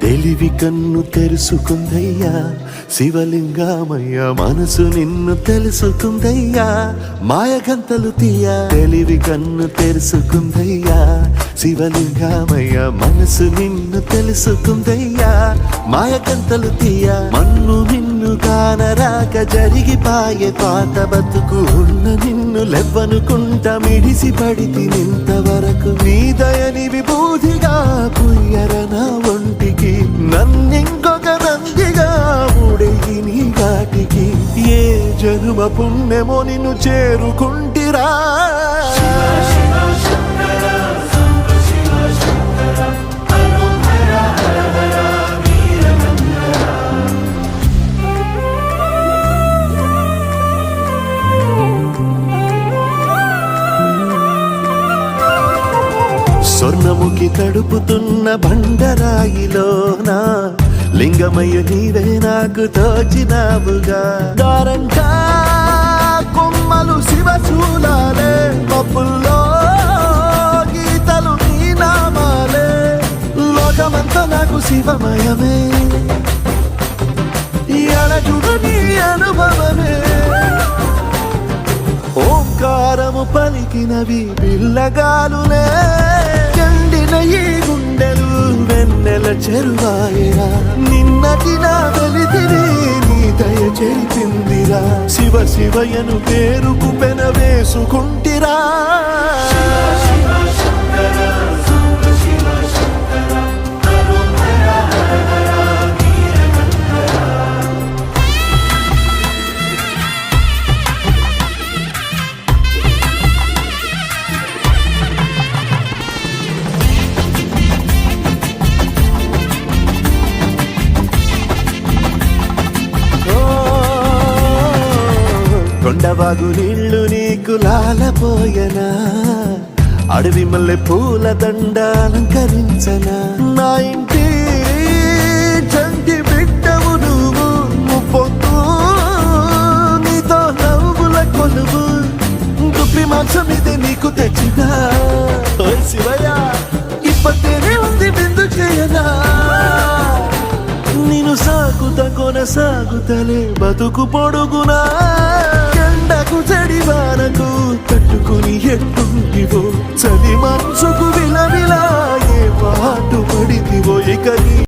తెలివి కన్ను తెరుసుకుందయ్యా శివలింగమయ్య మనసు నిన్ను తెలుసుకుందయ్యా మాయగంతలు తీయ తెలివి కన్ను తెరుసుకుందయ్యా శివలింగమయ్య మనసు నిన్ను తెలుసుకుందయ్యా మాయగంతలు తీయ మన్ను నిన్ను కానరాక జరిగిపాయే పాత బతుకు ఉన్న నిన్ను లెవ్వనుకుంటా మిడిసి పడితి నింతవరకు నీ దయని విభూతిగా పుయ్యర నా ఒంటికి నన్నింకొక నందిగా ఊడెయ్యి నీ ఘాటికి ఏ జనుమ పుణ్యమో నిన్ను చేరుకుంటిరా స్వర్ణముఖి తడుపుతున్న బండరాయిలోన లింగమయ్య నీవే నాకు తోచినావుగా దారంగా కొమ్మలు శివశూలాలే పప్పుల్లో గీతలు నీ నామాలే లోకమంతా నాకు శివమయమే అడగుడు నీ అనుభవమే ఓంకారము పలికినవి పిల్లగాలునే ఎండిన ఈ గుండెలు వెన్నెల చెరువాయరా నిన్నటి నా వెలితిని నీ దయ చెరిపిందిరా శివ శివయను పేరుకు పెన వేసుకుంటిరా కొండవాగు నీళ్లు నీకు లాలపోయనా అడవి మల్లె పూల దండ అలంకరించనా నా ఇంటి చంటి బిడ్డవు నువ్వు ముప్పొద్దు నీతో నవ్వుల కొలువు దుప్పి మాంసం ఇది నీకు తెచ్చినా శివయ్య ఇప్పటినే ఉంది బిందు చేయనా నిన్ను సాగుత కొనసాగుతలే బతుకు పొడుగునా ఎండకు చెడి వానకు తట్టుకుని ఎట్టుంటివో చలి మనసుకు